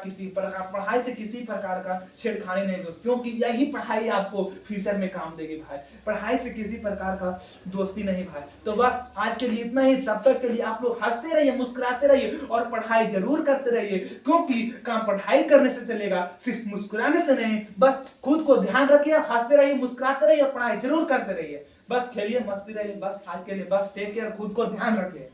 पढ़ाई से किसी प्रकार का छेड़खानी नहीं दोस्त, क्योंकि यही पढ़ाई आपको फ्यूचर में काम देगी भाई। पढ़ाई से किसी प्रकार का दोस्ती नहीं भाई। तो बस आज के लिए इतना ही, तब तक के लिए आप लोग हंसते रहिए, मुस्कुराते रहिए और पढ़ाई जरूर करते रहिए, क्योंकि काम पढ़ाई करने से चलेगा, सिर्फ मुस्कुराने से नहीं। बस खुद को ध्यान रखिए, हंसते रहिए, मुस्कुराते रहिए और पढ़ाई जरूर करते रहिए। बस खेलिए, मस्ती रहिए। बस आज के लिए बस टेक केयर, खुद को ध्यान रखिए।